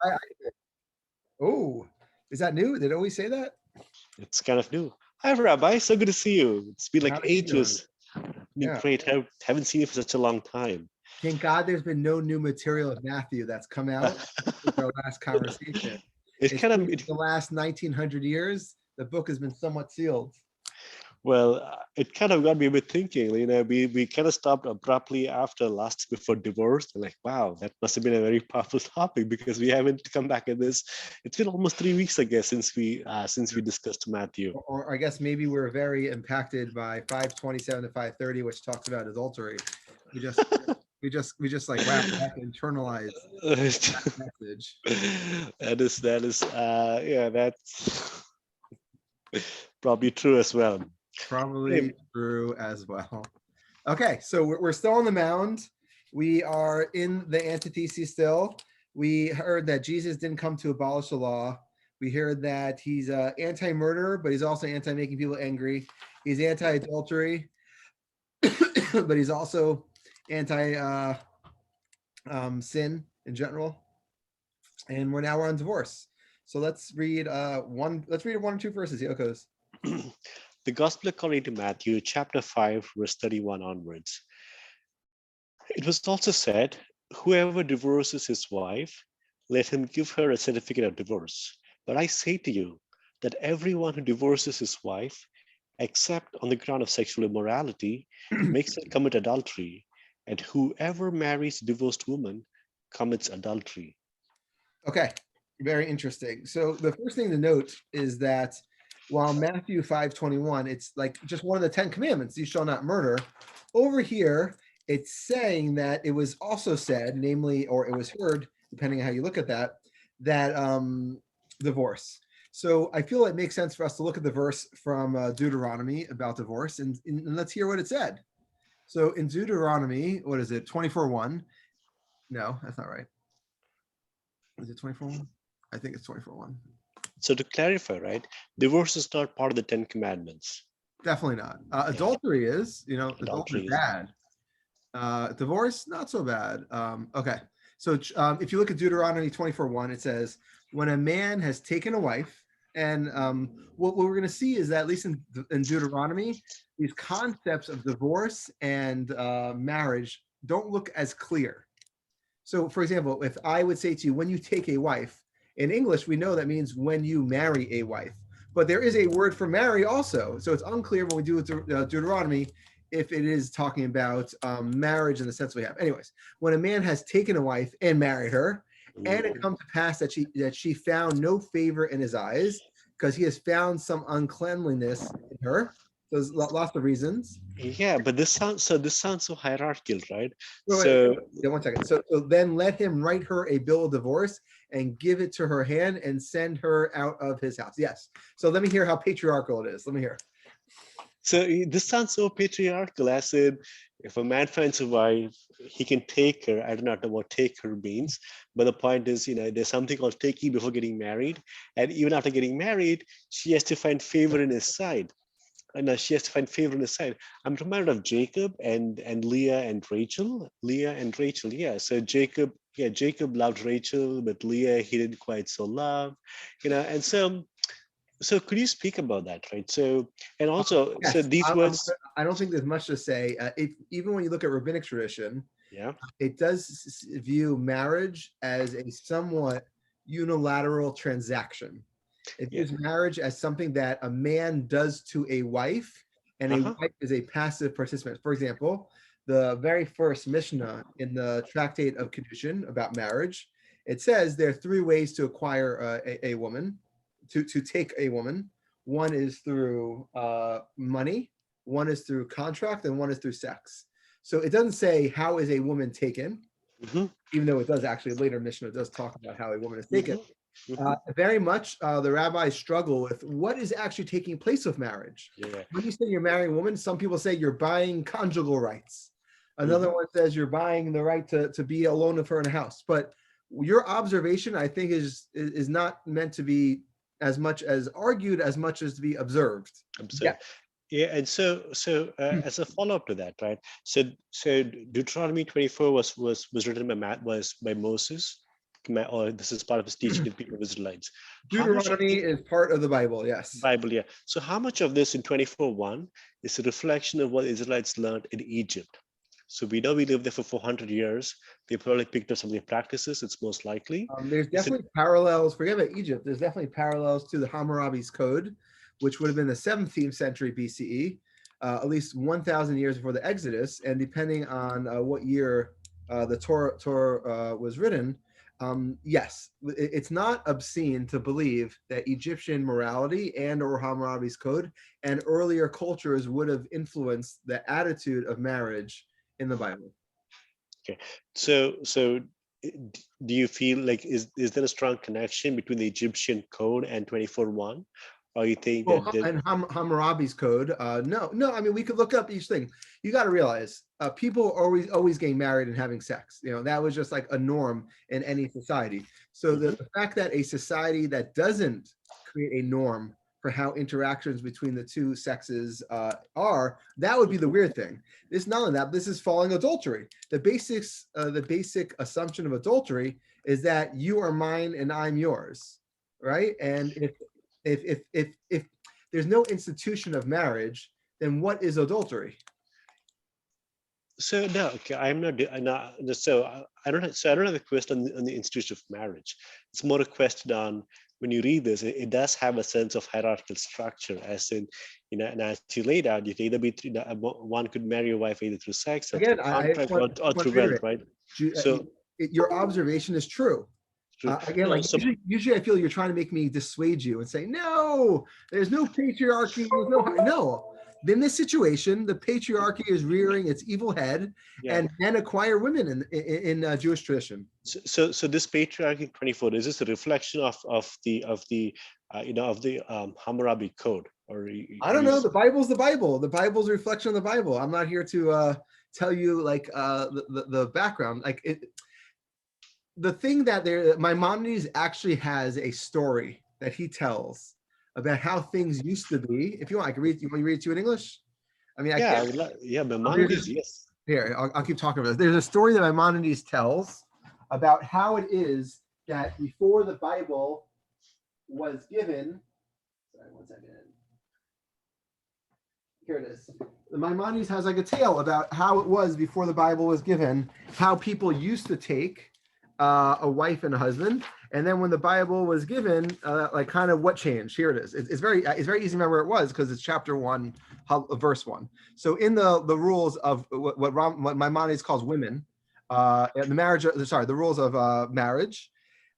I, oh, is that new? Did it always say that? It's kind of new. Hi, Rabbi. So good to see you. It's been How like are you doing? ages. Been Yeah. great. Haven't seen you for such a long time. Thank God there's been no new material of Matthew that's come out since our last conversation. It It kind of seems it, the last 1900 years, the book has been somewhat sealed. it kind of got me a bit thinking. We kind of stopped abruptly after last before divorce. And like, wow, that must have been a very powerful topic because we haven't come back at this. It's been almost 3 weeks, I guess, since we discussed Matthew. Or I guess maybe we're very impacted by 527 to 530, which talks about adultery. We just we just like wow, we have to internalize that message. Yeah, that's probably true as well. Probably Hey, true as well. Okay, so we're still on the mound. We are in the antithesis still. We heard that Jesus didn't come to abolish the law. We heard that he's anti-murder, but he's also anti-making people angry. He's anti-adultery, but he's also anti-sin in general. And we're on divorce. So let's read one. Let's read one or two verses. Yeah, it goes. the Gospel according to Matthew, chapter 5, verse 31 onwards. It was also said, whoever divorces his wife, let him give her a certificate of divorce. But I say to you that everyone who divorces his wife, except on the ground of sexual immorality, makes her commit adultery, and whoever marries a divorced woman commits adultery. Okay, very interesting. So the first thing to note is that while Matthew 5:21, it's like just one of the 10 commandments, you shall not murder. Over here, it's saying that it was also said, namely, or it was heard, depending on how you look at that, that divorce. So I feel it makes sense for us to look at the verse from Deuteronomy about divorce, and let's hear what it said. So in Deuteronomy, what is it, 24:1? No, that's not right. Is it 24:1? I think it's 24:1. So to clarify, right, divorce is not part of the Ten Commandments. Definitely not. Yeah, Adultery is, adultery adultery is. bad. Divorce, not so bad. Okay. So if you look at Deuteronomy 24:1, it says, when a man has taken a wife, and what we're going to see is that, at least in Deuteronomy, these concepts of divorce and marriage don't look as clear. So, for example, if I would say to you, when you take a wife, in English, we know that means when you marry a wife. But there is a word for marry also. So it's unclear when we do Deuteronomy if it is talking about marriage in the sense we have. Anyways, when a man has taken a wife and married her, and it comes to pass that she found no favor in his eyes because he has found some uncleanliness in her. There's lots of reasons. Yeah, but this sounds so hierarchical, right? Wait, So yeah, 1 second. So then let him write her a bill of divorce and give it to her hand and send her out of his house. Yes. So let me hear how patriarchal it is. Let me hear. this sounds so patriarchal, as in if a man finds a wife, he can take her. I do not know what take her means, but the point is, there's something called taking before getting married, and even after getting married, she has to find favor in his sight. And she has to find favor in his sight. I'm reminded of Jacob and Leah and Rachel. Leah and Rachel, yeah. So Jacob loved Rachel, but Leah he didn't quite so love, and so could you speak about that, right? So and also so Yes. these words, I don't think there's much to say. Even when you look at rabbinic tradition, yeah. it does view marriage as a somewhat unilateral transaction. It Yeah. views marriage as something that a man does to a wife, and a Uh-huh. wife is a passive participant. For example, the very first Mishnah in the Tractate of Kedushin about marriage, it says there are three ways to acquire a woman, to take a woman. One is through money, one is through contract, and one is through sex. So it doesn't say how is a woman taken, Mm-hmm. even though it does actually later Mishnah does talk about how a woman is taken. Mm-hmm. Mm-hmm. Very much the rabbis struggle with what is actually taking place with marriage. Yeah. When you say you're marrying a woman, some people say you're buying conjugal rights. Another Mm-hmm. one says you're buying the right to be alone with her in a house. But your observation, I think, is not meant to be as much as argued as much as to be observed. Yeah. Observe. Yeah, and as a follow-up to that, right? So Deuteronomy 24 was written by Moses. or this is part of his teaching to the people of Israelites. How much of Deuteronomy is part of the Bible, yes. Bible, yeah. So how much of this in 24:1 is a reflection of what the Israelites learned in Egypt? So we know we lived there for 400 years. They probably picked up some of their practices. It's most likely. There's definitely parallels. Forget about Egypt. There's definitely parallels to the Hammurabi's Code, which would have been the 17th century BCE, at least 1,000 years before the Exodus. And depending on what year the Torah was written, yes, it's not obscene to believe that Egyptian morality and or Hammurabi's Code and earlier cultures would have influenced the attitude of marriage in the Bible. Okay, so do you feel like is there a strong connection between the Egyptian code and 24:1, or you think that and Hammurabi's Code? No. I mean, we could look up each thing. You got to realize, people are always getting married and having sex. You know, that was just like a norm in any society. So the fact that a society that doesn't create a norm for how interactions between the two sexes are, that would be the weird thing. This not only that, this is following adultery. The basic assumption of adultery is that you are mine and I'm yours, right? And if there's no institution of marriage, then what is adultery? So no, okay, I'm not. So I don't. So I don't have a question on the institution of marriage. It's more a question on when you read this. It does have a sense of hierarchical structure, as in, and as you laid out, you can either be one could marry a wife either through sex or Again, through contract or through wealth, right? So your observation is true. Again, no, like usually I feel you're trying to make me dissuade you and say, no, there's no patriarchy, there's no. In this situation, the patriarchy is rearing its evil head, and men acquire women in Jewish tradition. So this patriarchy 24, is this a reflection of the Hammurabi Code, or I don't know. The Bible's the Bible. The Bible's a reflection of the Bible. I'm not here to tell you like the background. Like the thing that Maimonides actually has a story that he tells about how things used to be. If you want, I can read. You want me to read it to you in English? I mean, Maimonides, yes. Here, I'll keep talking about this. There's a story that Maimonides tells about how it is that before the Bible was given. Sorry, 1 second. Here it is. Maimonides has like a tale about how it was before the Bible was given, how people used to take a wife and a husband, and then when the Bible was given, like kind of what changed. Here it is. It's very easy to remember where it was because it's chapter 1, verse 1. So in the rules of what Maimonides calls women, the rules of marriage,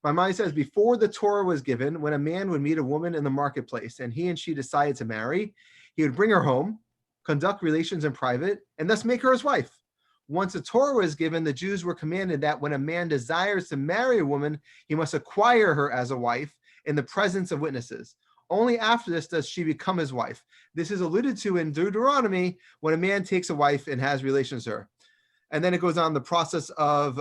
Maimonides says before the Torah was given, when a man would meet a woman in the marketplace and he and she decided to marry, he would bring her home, conduct relations in private, and thus make her his wife. Once the Torah was given, the Jews were commanded that when a man desires to marry a woman, he must acquire her as a wife in the presence of witnesses. Only after this does she become his wife. This is alluded to in Deuteronomy when a man takes a wife and has relations with her. And then it goes on the process of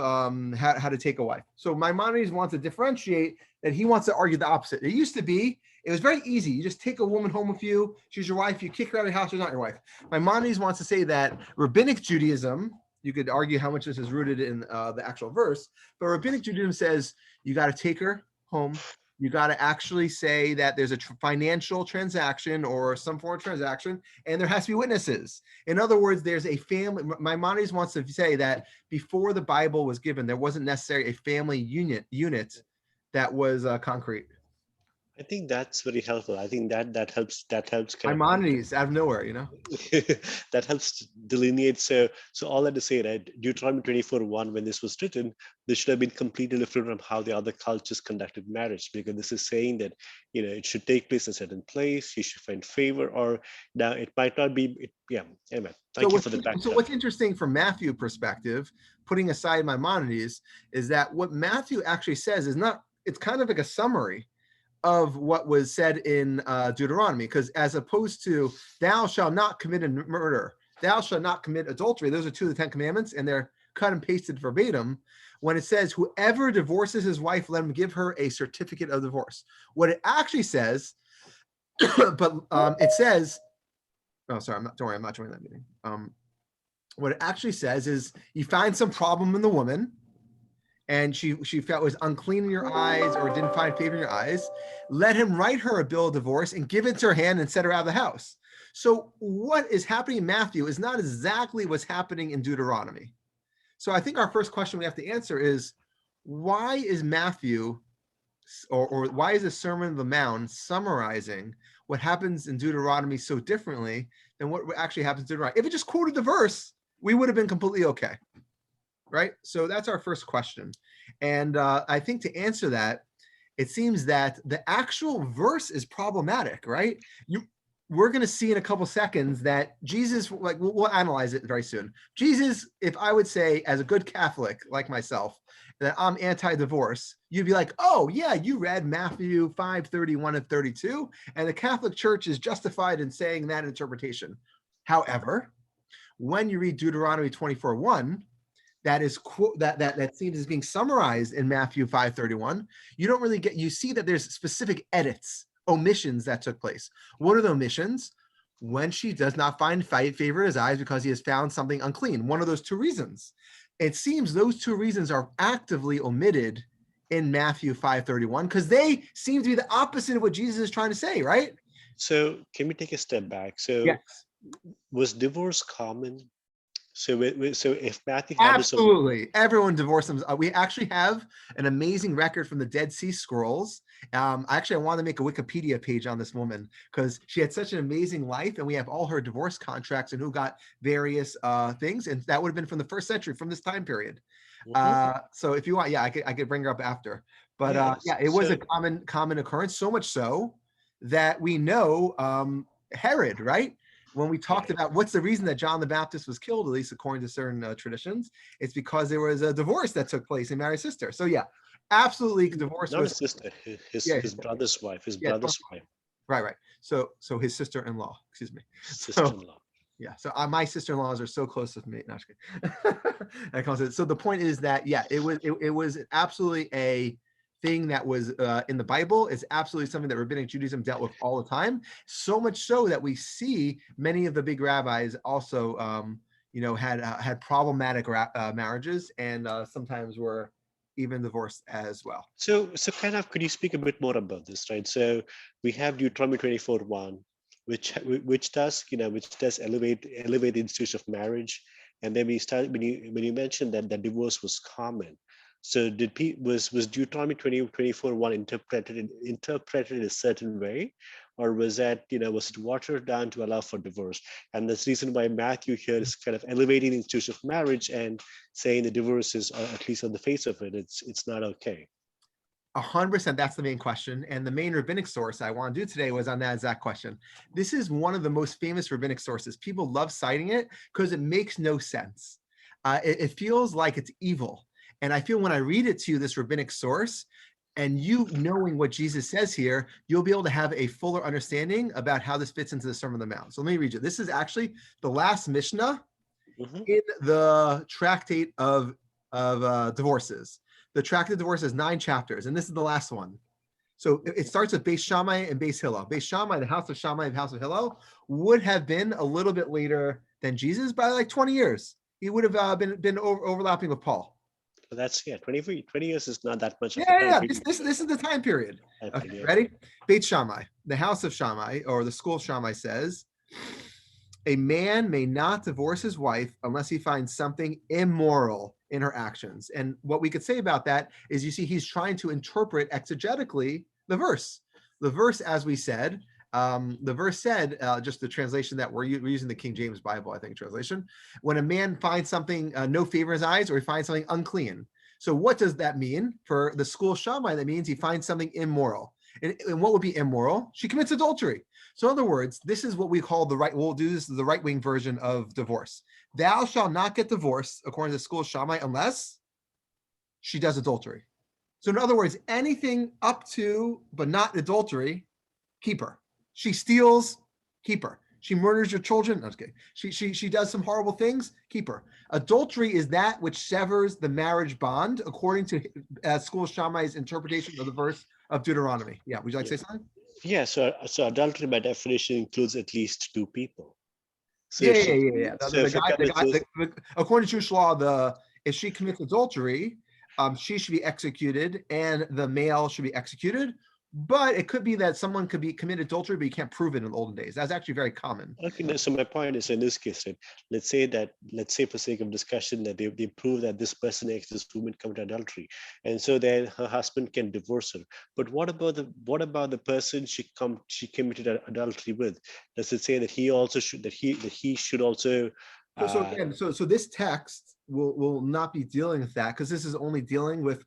how to take a wife. So Maimonides wants to differentiate that he wants to argue the opposite. It used to be, it was very easy. You just take a woman home with you. She's your wife. You kick her out of your house. She's not your wife. Maimonides wants to say that Rabbinic Judaism, you could argue how much this is rooted in the actual verse, but Rabbinic Judaism says you got to take her home. You got to actually say that there's a financial transaction or some form of transaction, and there has to be witnesses. In other words, there's a family. Maimonides wants to say that before the Bible was given, there wasn't necessarily a family unit that was concrete. I think that's very helpful. I think that helps. Maimonides out of nowhere, that helps delineate. So all that to say, right? Deuteronomy 24:1, when this was written, this should have been completely different from how the other cultures conducted marriage, because this is saying that it should take place in a certain place. You should find favor, or now it might not be. Anyway, thank you for the background. So what's interesting from Matthew's perspective, putting aside Maimonides, is that what Matthew actually says is not. It's kind of like a summary of what was said in Deuteronomy, because as opposed to thou shalt not commit a murder, thou shalt not commit adultery, those are two of the 10 commandments, and they're cut and pasted verbatim. When it says whoever divorces his wife, let him give her a certificate of divorce. What it actually says, it says, oh, sorry, don't worry, I'm not joining that meeting. What it actually says is you find some problem in the woman, and she felt was unclean in your eyes or didn't find favor in your eyes, let him write her a bill of divorce and give it to her hand and set her out of the house. So what is happening in Matthew is not exactly what's happening in Deuteronomy. So I think our first question we have to answer is, why is Matthew, or why is the Sermon on the Mount summarizing what happens in Deuteronomy so differently than what actually happens in Deuteronomy? If it just quoted the verse, we would have been completely okay, right? So that's our first question. And I think to answer that, it seems that the actual verse is problematic, right? We're going to see in a couple seconds that Jesus, like we'll analyze it very soon. Jesus, if I would say as a good Catholic like myself, that I'm anti-divorce, you'd be like, oh yeah, you read Matthew 5:31 and 32, and the Catholic Church is justified in saying that interpretation. However, when you read Deuteronomy 24:1, that seems as being summarized in Matthew 5:31, you don't really you see that there's specific edits, omissions that took place. What are the omissions? When she does not find favor in his eyes because he has found something unclean. One of those two reasons. It seems those two reasons are actively omitted in Matthew 5:31 because they seem to be the opposite of what Jesus is trying to say, right? So can we take a step back? So yes. Was divorce common? So if Matthew had absolutely everyone divorced them. We actually have an amazing record from the Dead Sea Scrolls. Actually, I want to make a Wikipedia page on this woman because she had such an amazing life, and we have all her divorce contracts and who got various things, and that would have been from the 1st century, from this time period. So if you want, yeah, I could bring her up after. But yeah, it was a common occurrence, so much so that we know Herod, right? When we talked about what's the reason that John the Baptist was killed, at least according to certain traditions, it's because there was a divorce that took place. He married his sister. So yeah, absolutely, divorce not was his sister, his brother's wife. His brother's wife. Right. So his sister-in-law. Excuse me. Sister-in-law. Yeah. So my sister-in-laws are so close with me. No, so the point is that it was absolutely a thing that was in the Bible. Is absolutely something that Rabbinic Judaism dealt with all the time. So much so that we see many of the big rabbis also, had problematic marriages and sometimes were even divorced as well. So kind of, could you speak a bit more about this, right? So we have Deuteronomy 24:1, which does elevate the institution of marriage, and then when you mentioned that divorce was common. So was Deuteronomy 24:1 interpreted a certain way, or was that was it watered down to allow for divorce? And that's the reason why Matthew here is kind of elevating the institution of marriage and saying the divorce is, at least on the face of it, it's not okay. 100%, that's the main question. And the main rabbinic source I want to do today was on that exact question. This is one of the most famous rabbinic sources. People love citing it because it makes no sense. It feels like it's evil. And I feel when I read it to you, this rabbinic source, and you knowing what Jesus says here, you'll be able to have a fuller understanding about how this fits into the Sermon on the Mount. So let me read you. This is actually the last Mishnah in the tractate of divorces. The tractate of divorce has 9 chapters, and this is the last one. So it starts with Beit Shammai and Beit Hillel. Beit Shammai, the house of Shammai, the house of Hillel, would have been a little bit later than Jesus by like 20 years. He would have been overlapping with Paul. Well, that's 20 years is not that much. This is the time period. Okay, ready? Beit Shammai, the house of Shammai, or the school of Shammai says, a man may not divorce his wife unless he finds something immoral in her actions. And what we could say about that is, you see, he's trying to interpret exegetically the verse. The verse, as we said, the verse said, just the translation that we're using, the King James Bible, I think, translation, when a man finds something no favor in his eyes, or he finds something unclean. So what does that mean? For the school of Shammai, that means he finds something immoral. And what would be immoral? She commits adultery. So in other words, this is what we call the right-wing version of divorce. Thou shalt not get divorced, according to the school of Shammai, unless she does adultery. So in other words, anything up to but not adultery, keep her. She steals, keep her. She murders your children, okay. She does some horrible things, keep her. Adultery is that which severs the marriage bond, according to school of Shammai's interpretation of the verse of Deuteronomy. Yeah, would you like to say something? Yeah, so adultery by definition includes at least 2 people. So yeah. According to Jewish law, if she commits adultery, she should be executed and the male should be executed. But it could be that someone could be committed adultery, but you can't prove it in the olden days. That's actually very common. Okay, so my point is in this case, right? Let's say for sake of discussion that they prove that this person X, this woman committed adultery, and so then her husband can divorce her. But what about the person she committed adultery with? Does it say that he should also? So again, so this text will not be dealing with that, because this is only dealing with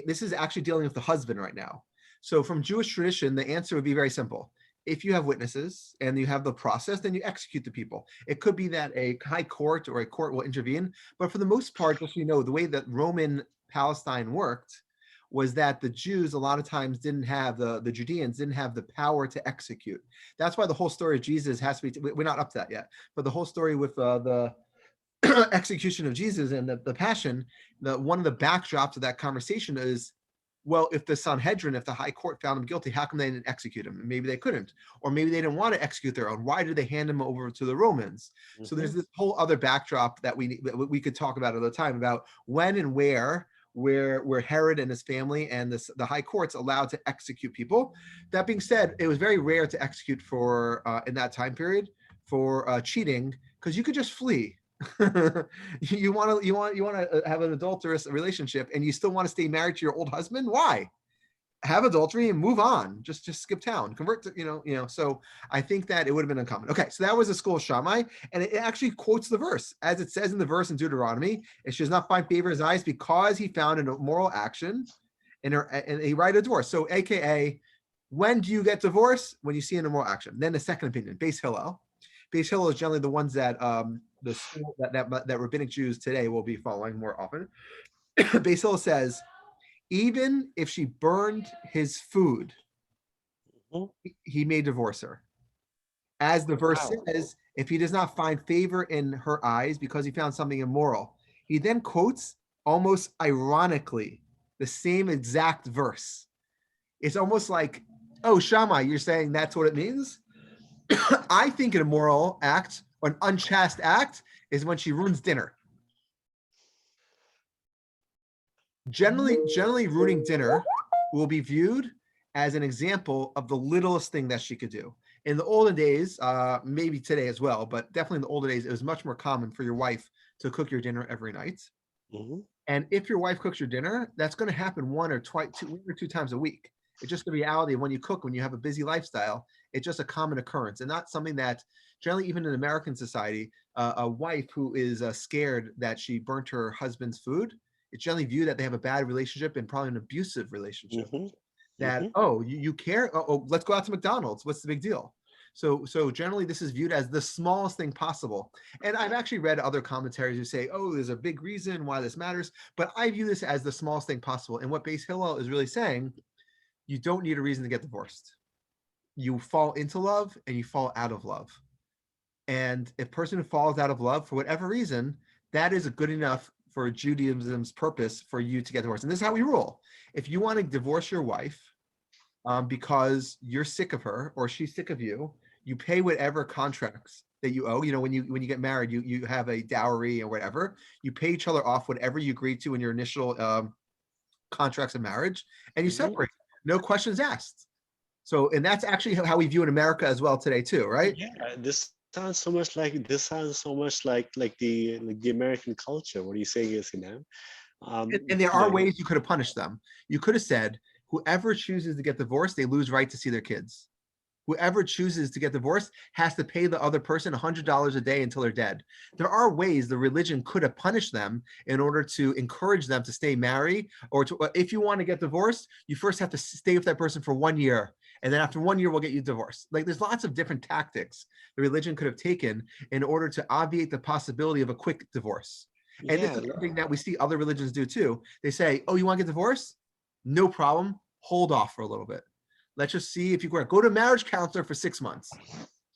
this is actually dealing with the husband right now. So from Jewish tradition, the answer would be very simple. If you have witnesses and you have the process, then you execute the people. It could be that a high court or a court will intervene, but for the most part, just so you know, the way that Roman Palestine worked was that the Jews a lot of times didn't have the Judeans didn't have the power to execute. That's why the whole story of Jesus has to be, we're not up to that yet, but the whole story with the execution of Jesus and the passion, one of the backdrops of that conversation is, well, if the Sanhedrin, if the high court found him guilty, how come they didn't execute him? Maybe they couldn't, or maybe they didn't want to execute their own. Why did they hand him over to the Romans? Mm-hmm. So there's this whole other backdrop that we could talk about at the time about when and where Herod and his family and the high courts allowed to execute people. That being said, it was very rare to execute for in that time period for cheating, because you could just flee. you want to have an adulterous relationship and you still want to stay married to your old husband? Why? Have adultery and move on. Just skip town, convert to so I think that it would have been uncommon. Okay, so that was the school of Shammai, and it actually quotes the verse as it says in the verse in Deuteronomy. It should not find favor in his eyes because he found an immoral action and he right a divorce. So AKA, when do you get divorced? When you see an immoral action. Then the second opinion, Beit Hillel. Beit Hillel is generally the ones that the school that rabbinic Jews today will be following more often. Beit Hillel says, even if she burned his food, he may divorce her. As the verse says, if he does not find favor in her eyes because he found something immoral. He then quotes, almost ironically, the same exact verse. It's almost like, oh, Shammai, you're saying that's what it means? I think an immoral act or an unchaste act is when she ruins dinner. Generally ruining dinner will be viewed as an example of the littlest thing that she could do. In the olden days, maybe today as well, but definitely in the olden days, it was much more common for your wife to cook your dinner every night. Mm-hmm. And if your wife cooks your dinner, that's going to happen one or two times a week. It's just the reality of when you cook, when you have a busy lifestyle, it's just a common occurrence and not something that generally, even in American society, a wife who is scared that she burnt her husband's food, it's generally viewed that they have a bad relationship and probably an abusive relationship. Mm-hmm. That, mm-hmm. Oh, you care? Oh, let's go out to McDonald's. What's the big deal? So generally this is viewed as the smallest thing possible. And I've actually read other commentaries who say, oh, there's a big reason why this matters, but I view this as the smallest thing possible. And what Beit Hillel is really saying, you don't need a reason to get divorced. You fall into love and you fall out of love. And a person who falls out of love for whatever reason, that is good enough for Judaism's purpose for you to get divorced. And this is how we rule. If you want to divorce your wife because you're sick of her or she's sick of you, you pay whatever contracts that you owe. You know, when you get married, you have a dowry or whatever. You pay each other off whatever you agreed to in your initial contracts of marriage, and you separate. No questions asked. So, and that's actually how we view in America as well today too, right? Yeah, this sounds so much like the American culture. What are you saying is, and there are ways you could have punished them. You could have said, whoever chooses to get divorced, they lose right to see their kids. Whoever chooses to get divorced has to pay the other person $100 a day until they're dead. There are ways the religion could have punished them in order to encourage them to stay married, or if you want to get divorced, you first have to stay with that person for 1 year. And then after 1 year, we'll get you divorced. Like, there's lots of different tactics the religion could have taken in order to obviate the possibility of a quick divorce. And this is something that we see other religions do too. They say, oh, you want to get divorced? No problem. Hold off for a little bit. Let's just see if you go to a marriage counselor for 6 months.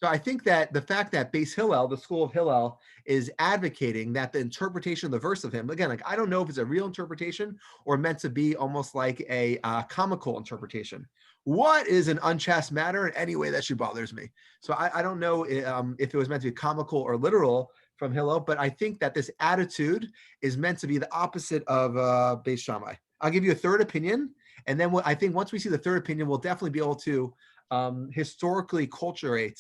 So I think that the fact that Beit Hillel, the school of Hillel, is advocating that the interpretation of the verse of him, again, like, I don't know if it's a real interpretation or meant to be almost like a comical interpretation. What is an unchaste matter in any way that she bothers me? So I don't know if it was meant to be comical or literal from Hillel, but I think that this attitude is meant to be the opposite of Beit Shammai. I'll give you a third opinion, and then I think once we see the third opinion, we'll definitely be able to historically culturate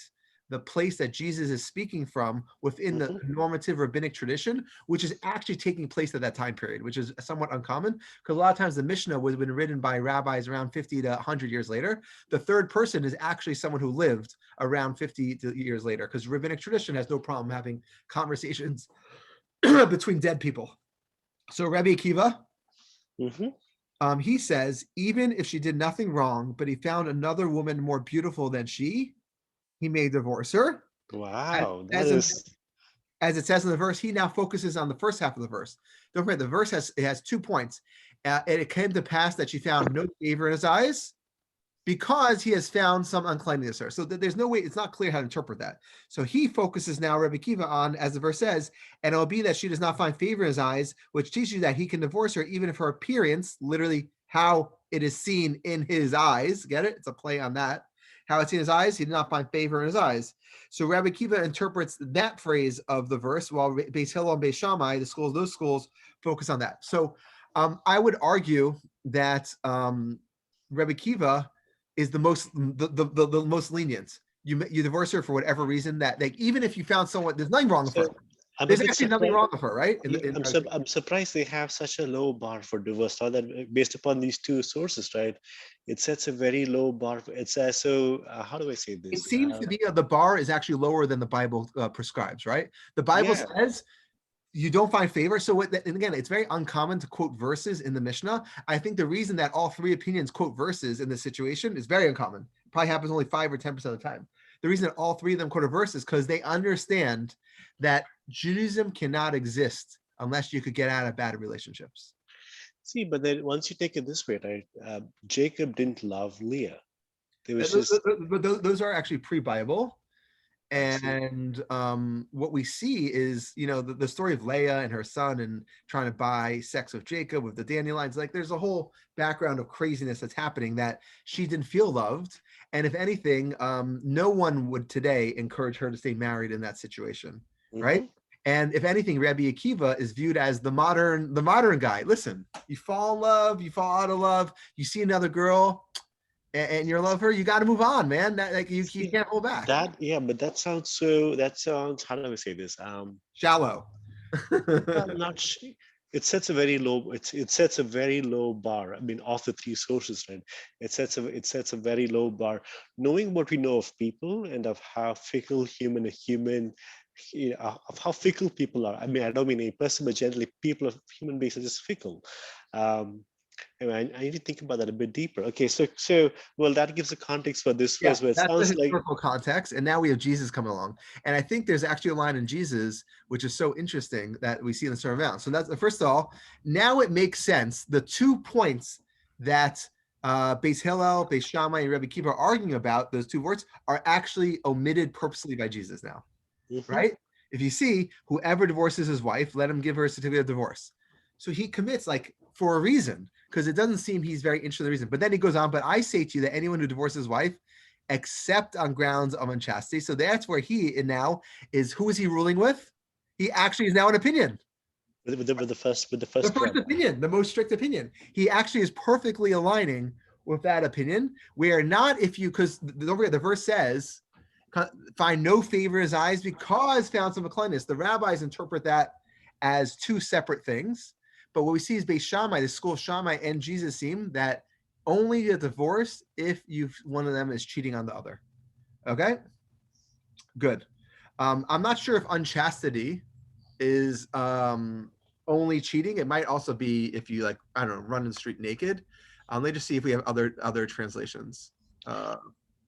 the place that Jesus is speaking from within the normative rabbinic tradition, which is actually taking place at that time period, which is somewhat uncommon because a lot of times the Mishnah would have been written by rabbis around 50 to 100 years later. The third person is actually someone who lived around 50 years later because rabbinic tradition has no problem having conversations between dead people. So Rebbi Akiva, he says, even if she did nothing wrong, but he found another woman more beautiful than she, he may divorce her. Wow, as it says in the verse, he now focuses on the first half of the verse. Don't forget, the verse has 2 points. And it came to pass that she found no favor in his eyes because he has found some uncleanness her. So there's no way, it's not clear how to interpret that. So he focuses now, Rebbi Akiva, on, as the verse says, and it will be that she does not find favor in his eyes, which teaches you that he can divorce her even if her appearance, literally how it is seen in his eyes, get it? It's a play on that. How it's in his eyes, he did not find favor in his eyes. So Rebbi Akiva interprets that phrase of the verse, while Beis Hillel and Beit Shammai, those schools focus on that. So I would argue that Rebbi Akiva is the most lenient. You divorce her for whatever reason, that like even if you found someone, there's nothing wrong with her. There's actually nothing wrong with her, right? I'm surprised they have such a low bar for divorce. Now that based upon these two sources, right? It sets a very low bar. It's so how do I say this? It seems to be the bar is actually lower than the Bible prescribes, right? The Bible says you don't find favor. So and again, it's very uncommon to quote verses in the Mishnah. I think the reason that all three opinions quote verses in this situation is very uncommon. It probably happens only 5 or 10% of the time. The reason that all three of them quote a verse is because they understand that Judaism cannot exist unless you could get out of bad relationships. See, but then once you take it this way, right? Jacob didn't love Leah. But those are actually pre-Bible. And what we see is, the story of Leah and her son and trying to buy sex with Jacob with the dandelions. Like there's a whole background of craziness that's happening that she didn't feel loved. And if anything, no one would today encourage her to stay married in that situation, right? And if anything, Rebbi Akiva is viewed as the modern guy. Listen, you fall in love, you fall out of love, you see another girl, and you love her, you got to move on, man. You can't hold back. But that sounds how do I say this? Shallow. It sets a very low. It sets a very low bar. I mean, of the three sources, right? It sets a very low bar. Knowing what we know of people and of how fickle of how fickle people are. I mean, I don't mean a person, but generally human beings are just fickle. I need to think about that a bit deeper. Okay, so well, that gives a context for this verse. Where it that's sounds the historical context, and now we have Jesus coming along. And I think there's actually a line in Jesus which is so interesting that we see in the Sermon on the Mount. So that's first of all, now it makes sense. The 2 points that Beis Hillel, Beit Shammai, and Rebbi Akiva are arguing about, those 2 words, are actually omitted purposely by Jesus now, right? If you see, whoever divorces his wife, let him give her a certificate of divorce. So he commits for a reason, because it doesn't seem he's very interested in the reason. But then he goes on, but I say to you that anyone who divorces his wife, except on grounds of unchastity. So that's where he now is. Who is he ruling with? He actually is now an opinion. With the first opinion, the most strict opinion. He actually is perfectly aligning with that opinion. Where not because don't forget the verse says, find no favor in his eyes because found some uncleanness. The rabbis interpret that as 2 separate things. But what we see is Beit Shammai, the school of Shammai and Jesus seem that only a divorce if one of them is cheating on the other. Okay? Good. I'm not sure if unchastity is only cheating. It might also be if you run in the street naked. Let me just see if we have other translations.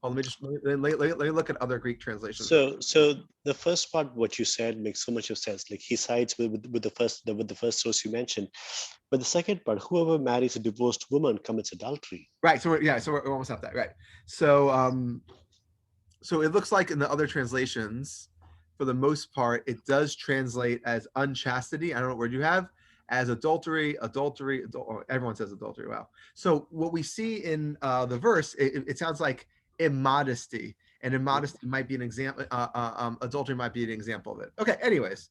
Let me look at other Greek translations. So the first part, what you said, makes so much of sense. Like he sides with the first source you mentioned, but the second part, whoever marries a divorced woman commits adultery. Right. So we're almost at that. Right. So so it looks like in the other translations, for the most part, it does translate as unchastity. I don't know what word you have, as adultery. Everyone says adultery. Wow. So what we see in the verse, it sounds like immodesty. and immodesty might be an example. Adultery might be an example of it. Okay. Anyways,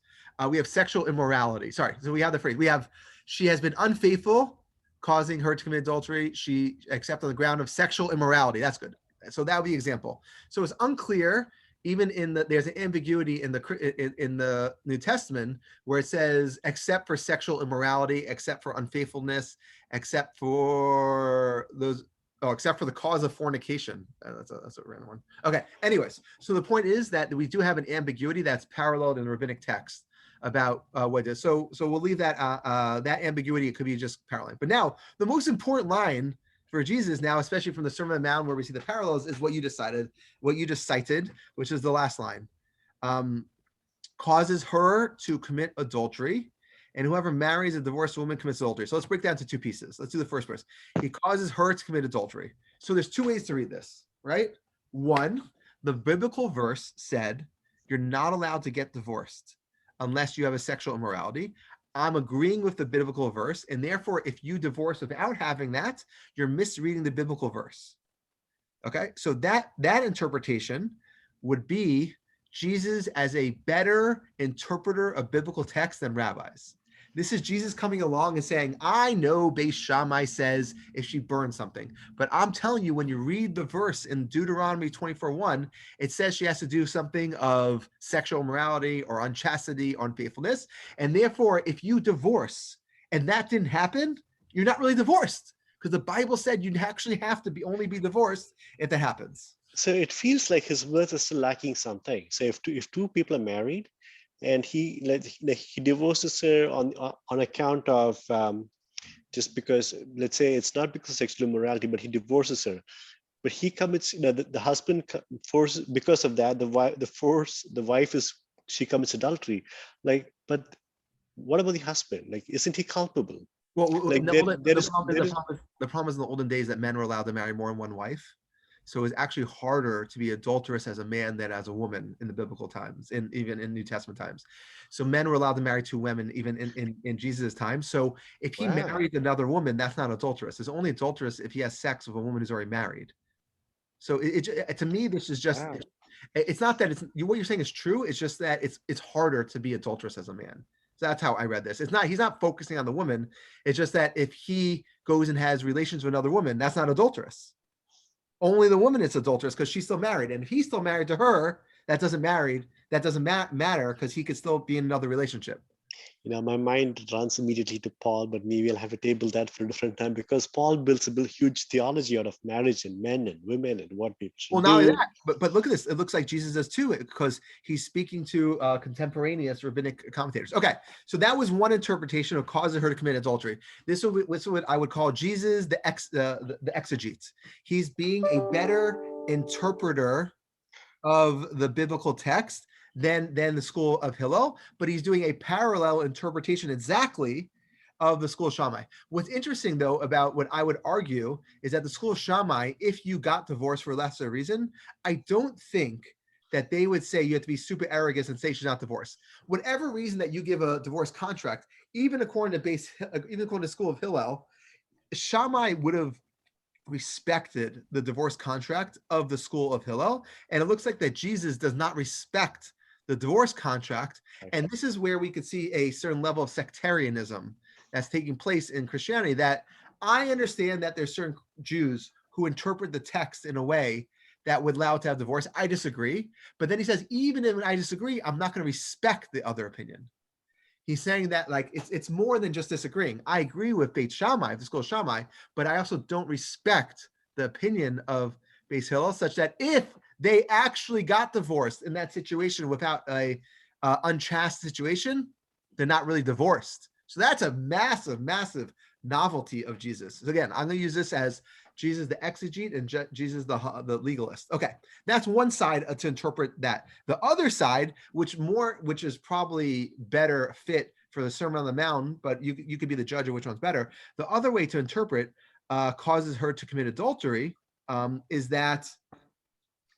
we have sexual immorality. Sorry. So we have the phrase. We have she has been unfaithful, causing her to commit adultery. She except on the ground of sexual immorality. That's good. So that would be example. So it's unclear. Even there's an ambiguity in the New Testament where it says except for sexual immorality, except for unfaithfulness, except for those. Oh, except for the cause of fornication. That's a random one. Okay. Anyways, so the point is that we do have an ambiguity that's paralleled in the rabbinic text about what it is. So we'll leave that that ambiguity. It could be just parallel. But now the most important line for Jesus now, especially from the Sermon on the Mount where we see the parallels, is what you just cited, which is the last line. Causes her to commit adultery, and whoever marries a divorced woman commits adultery. So let's break down to two pieces. Let's do the first verse. He causes her to commit adultery. So there's two ways to read this, right? One, the biblical verse said you're not allowed to get divorced unless you have a sexual immorality. I'm agreeing with the biblical verse, and therefore, if you divorce without having that, you're misreading the biblical verse. Okay, so that interpretation would be Jesus as a better interpreter of biblical text than rabbis. This is Jesus coming along and saying, I know Beit Shammai says if she burns something, but I'm telling you, when you read the verse in Deuteronomy 24:1, it says she has to do something of sexual immorality or unchastity or unfaithfulness. And therefore, if you divorce and that didn't happen, you're not really divorced, because the Bible said you'd actually have to only be divorced if that happens. So it feels like his words are still lacking something. So if two people are married, and he divorces her on account of just because, let's say it's not because of sexual immorality, but he divorces her. But he commits, the husband forces, because of that, the wife she commits adultery. Like, but what about the husband? Like, isn't he culpable? Well, Like the problem is in the olden days that men were allowed to marry more than one wife. So it was actually harder to be adulterous as a man than as a woman in the biblical times, and even in New Testament times. So men were allowed to marry two women even in Jesus' time. So if he married another woman, that's not adulterous. It's only adulterous if he has sex with a woman who's already married. So to me, this is just, it's not that what you're saying is true. It's just that it's harder to be adulterous as a man. So that's how I read this. He's not focusing on the woman. It's just that if he goes and has relations with another woman, that's not adulterous. Only the woman is adulterous because she's still married. And if he's still married to her, that doesn't matter because he could still be in another relationship. My mind runs immediately to Paul, but maybe I'll have to table that for a different time, because Paul builds a huge theology out of marriage and men and women and what people should do. Not only that, but look at this. It looks like Jesus does too, because he's speaking to contemporaneous rabbinic commentators. Okay, so that was one interpretation of causing her to commit adultery. This is what I would call Jesus the exegete. He's being a better interpreter of the biblical text than the school of Hillel, but he's doing a parallel interpretation exactly of the school of Shammai. What's interesting, though, about what I would argue is that the school of Shammai, if you got divorced for a lesser reason, I don't think that they would say you have to be super arrogant and say she's not divorced. Whatever reason that you give a divorce contract, even according to the school of Hillel, Shammai would have respected the divorce contract of the school of Hillel, and it looks like that Jesus does not respect the divorce contract. And this is where we could see a certain level of sectarianism that's taking place in Christianity, that I understand that there's certain Jews who interpret the text in a way that would allow it to have divorce. I disagree. But then he says, even if I disagree, I'm not going to respect the other opinion. He's saying that like it's more than just disagreeing. I agree with Beit Shammai, the school of Shammai, but I also don't respect the opinion of Beis Hillel, such that if they actually got divorced in that situation without a unchaste situation, they're not really divorced. So that's a massive, massive novelty of Jesus. So again, I'm going to use this as Jesus the exegete and Jesus the legalist. Okay, that's one side to interpret that. The other side, which is probably better fit for the Sermon on the Mount, but you could be the judge of which one's better. The other way to interpret causes her to commit adultery is that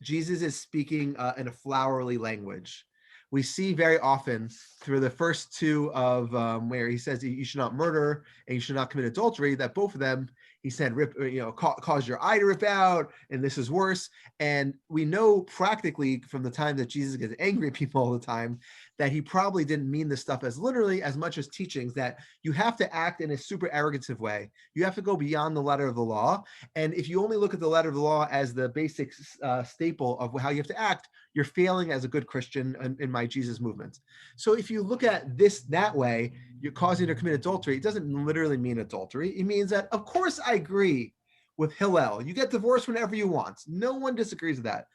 Jesus is speaking in a flowery language. We see very often through the first two of where he says you should not murder and you should not commit adultery, that both of them He said, cause your eye to rip out, and this is worse. And we know practically from the time that Jesus gets angry at people all the time that he probably didn't mean this stuff as literally as much as teachings, that you have to act in a super arrogative way. You have to go beyond the letter of the law. And if you only look at the letter of the law as the basic staple of how you have to act, you're failing as a good Christian in my Jesus movement. So if you look at this that way, you're causing to commit adultery. It doesn't literally mean adultery. It means that, of course, I agree with Hillel. You get divorced whenever you want. No one disagrees with that.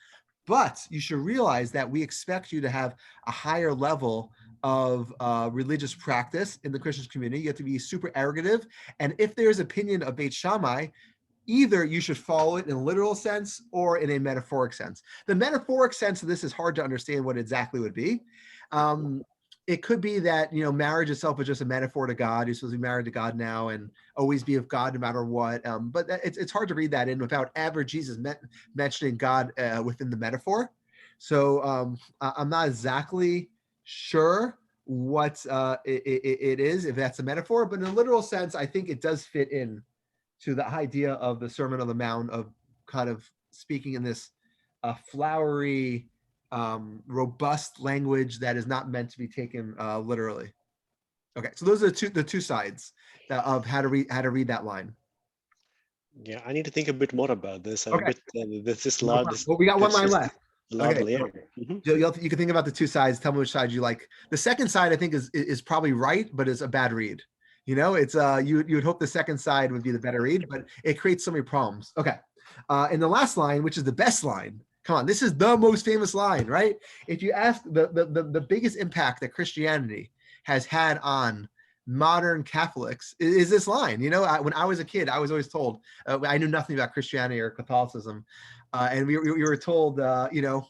But you should realize that we expect you to have a higher level of religious practice in the Christian community. You have to be super arrogative. And if there's opinion of Beit Shammai, either you should follow it in a literal sense or in a metaphoric sense. The metaphoric sense of this is hard to understand what exactly would be. It could be that, marriage itself is just a metaphor to God. You're supposed to be married to God now and always be of God no matter what. But it's hard to read that in without ever Jesus mentioning God within the metaphor. So I'm not exactly sure what it is, if that's a metaphor, but in a literal sense, I think it does fit in to the idea of the Sermon on the Mount, of kind of speaking in this flowery, robust language that is not meant to be taken literally. Okay, so those are the two sides of how to read that line. Yeah, I need to think a bit more about this. I'm a Okay, bit. This is no lot. problem. Well, we got one line left. Lot Okay, layer. you can think about the two sides. Tell me which side you like. The second side, I think, is probably right, but it's a bad read. It's you would hope the second side would be the better read, but it creates so many problems. Okay, in the last line, which is the best line. Come on, this is the most famous line, right? If you ask the biggest impact that Christianity has had on modern Catholics is this line. When I was a kid, I was always told, I knew nothing about Christianity or Catholicism, and we were told, in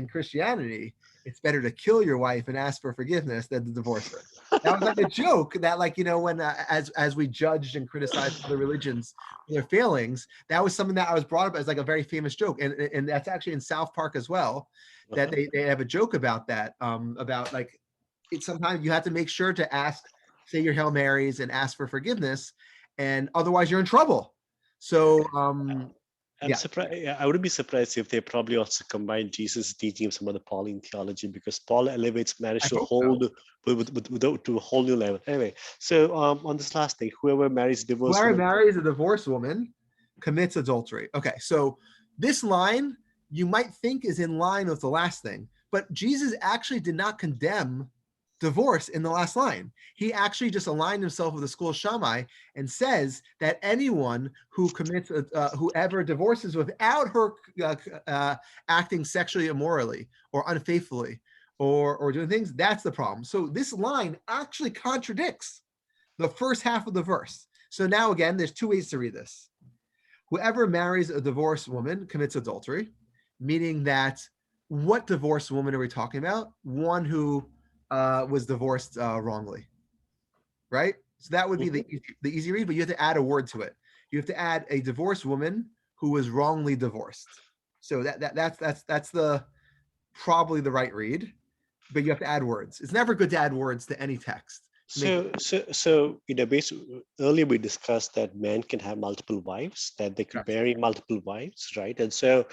Christianity, it's better to kill your wife and ask for forgiveness than to divorce her. That was like a joke that, when as we judged and criticized other religions for their failings, that was something that I was brought up as like a very famous joke, and that's actually in South Park as well. That they have a joke about that, about like sometimes you have to make sure to say your Hail Marys and ask for forgiveness, and otherwise you're in trouble. So I'm surprised. I wouldn't be surprised if they probably also combined Jesus' teaching of some of the Pauline theology, because Paul elevates marriage to a whole new level. Anyway, so on this last thing, whoever marries a divorced woman commits adultery. Okay, so this line you might think is in line with the last thing, but Jesus actually did not condemn divorce in the last line. He actually just aligned himself with the school of Shammai and says that anyone who commits, whoever divorces without her acting sexually immorally or unfaithfully or doing things, that's the problem. So this line actually contradicts the first half of the verse. So now again, there's two ways to read this. Whoever marries a divorced woman commits adultery, meaning that what divorced woman are we talking about? One who was divorced wrongly, right? So that would be the easy read, but you have to add a word to it. You have to add a divorced woman who was wrongly divorced. So that's the probably the right read, but you have to add words. It's never good to add words to any text. So basically, earlier we discussed that men can have multiple wives, that they could marry multiple wives, right? And so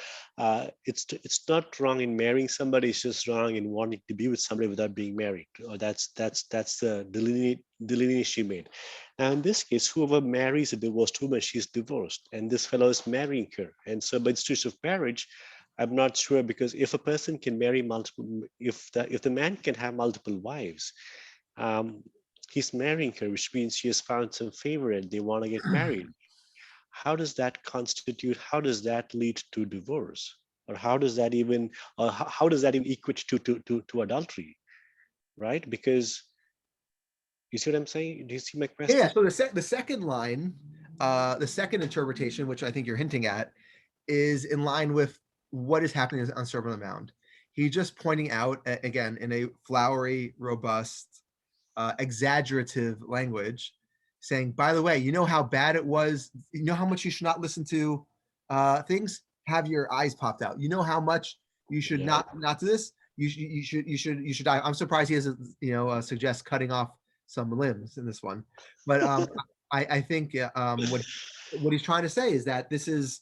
it's not wrong in marrying somebody; it's just wrong in wanting to be with somebody without being married. That's the delineation she made. Now, in this case, whoever marries a divorced woman, she's divorced, and this fellow is marrying her. And so, by the institution of marriage, I'm not sure, because if a person can marry multiple, if the man can have multiple wives, he's marrying her, which means she has found some favor and they want to get married. How does that lead to divorce? Or how does that even equate to adultery? Right? Because you see what I'm saying? Do you see my question? Yeah, so the second line, the second interpretation, which I think you're hinting at, is in line with what is happening on Sermon on the Mount. He's just pointing out, again, in a flowery, robust, exaggerative language, saying, by the way, you know how bad it was, you know how much you should not listen to things, have your eyes popped out, you know how much you should not do this, you should die. I'm surprised he doesn't suggest cutting off some limbs in this one, but I think what he's trying to say is that this is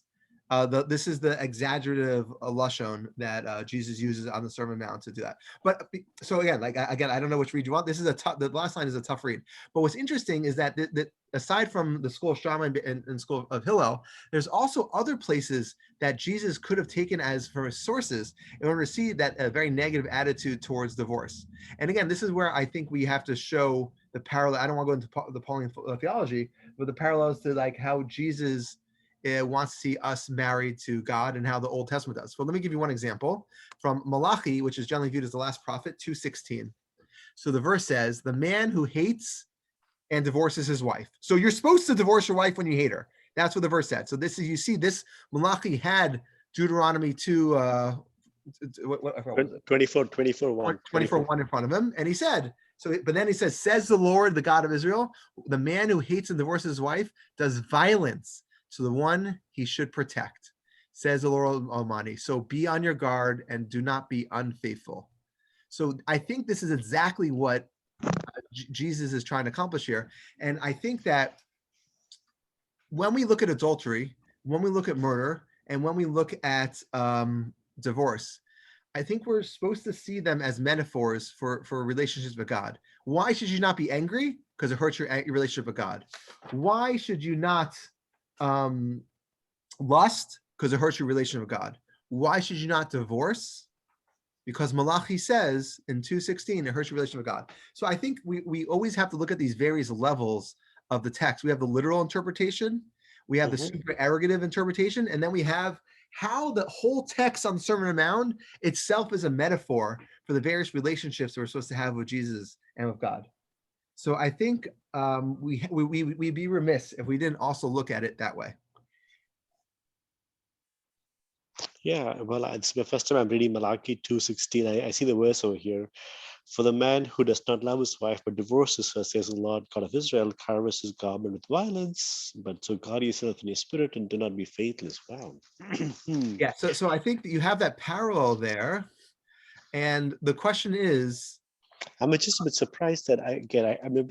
the exaggerative lashon that Jesus uses on the Sermon on the Mount to do that. But so again, I don't know which read you want. This is the last line is a tough read. But what's interesting is that aside from the school of Shammai and school of Hillel, there's also other places that Jesus could have taken as from his sources in order to see that a very negative attitude towards divorce. And again, this is where I think we have to show the parallel. I don't want to go into the Pauline theology, but the parallels to like how Jesus wants to see us married to God and how the Old Testament does. So let me give you one example from Malachi, which is generally viewed as the last prophet, 2:16. So the verse says, the man who hates and divorces his wife. So you're supposed to divorce your wife when you hate her. That's what the verse said. So this is, you see, this Malachi had Deuteronomy 2, what 24, 1 in front of him. And he said, but then he says, says the Lord, the God of Israel, the man who hates and divorces his wife does violence to the one he should protect, says the Lord Almighty. So be on your guard and do not be unfaithful. So I think this is exactly what Jesus is trying to accomplish here. And I think that when we look at adultery, when we look at murder, and when we look at divorce, I think we're supposed to see them as metaphors for relationships with God. Why should you not be angry? Because it hurts your relationship with God. Why should you not lust? Because it hurts your relationship with God. Why should you not divorce? Because Malachi says in 2:16, it hurts your relationship with God. So I think we always have to look at these various levels of the text. We have the literal interpretation, we have the super erogative interpretation, and then we have how the whole text on the Sermon on the Mount itself is a metaphor for the various relationships that we're supposed to have with Jesus and with God. So I think we'd be remiss if we didn't also look at it that way. Yeah, well, it's my first time I'm reading Malachi 2:16. I see the verse over here. For the man who does not love his wife but divorces her, says the Lord God of Israel, covers his garment with violence. But so guard yourself in your spirit and do not be faithless. Wow. Yeah, so I think that you have that parallel there. And the question is, I'm just a bit surprised that I'm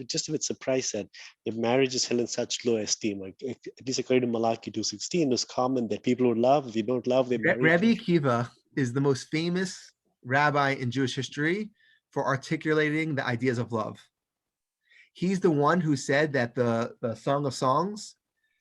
just a bit surprised that if marriage is held in such low esteem, like at least according to Malachi 2:16, it's common that people who love, if they don't love, they marry. Rebbi Akiva is the most famous rabbi in Jewish history for articulating the ideas of love. He's the one who said that the Song of Songs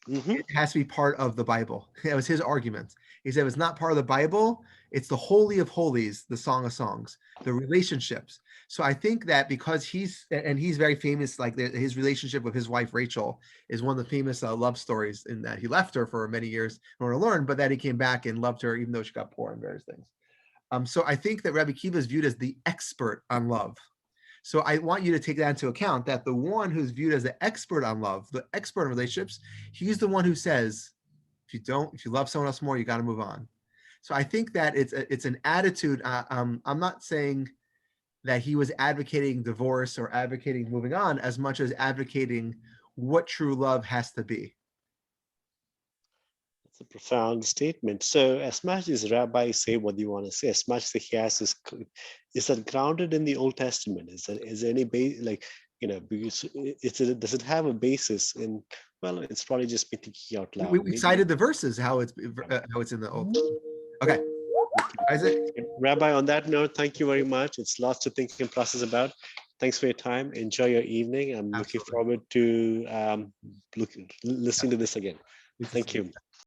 it has to be part of the Bible. That was his argument. He said, if it's not part of the Bible, it's the Holy of Holies, the Song of Songs, the relationships. So I think that because he's very famous, like his relationship with his wife, Rachel, is one of the famous love stories in that he left her for many years in order to learn, but that he came back and loved her, even though she got poor and various things. So I think that Rebbi Akiva is viewed as the expert on love. So I want you to take that into account, that the one who's viewed as the expert on love, the expert in relationships, he's the one who says, if you love someone else more, you got to move on. So I think that it's an attitude. I'm not saying that he was advocating divorce or advocating moving on as much as advocating what true love has to be. It's a profound statement. So as much as rabbis say what you want to say, as much as he has is that grounded in the Old Testament? Is there any base, like, because does it have a basis in, well, it's probably just me thinking out loud. We cited the verses, how it's in the Old Testament. Okay. Isaac? Rabbi, on that note, thank you very much. It's lots to think and process about. Thanks for your time. Enjoy your evening. I'm looking forward to listening to this again. Thank you.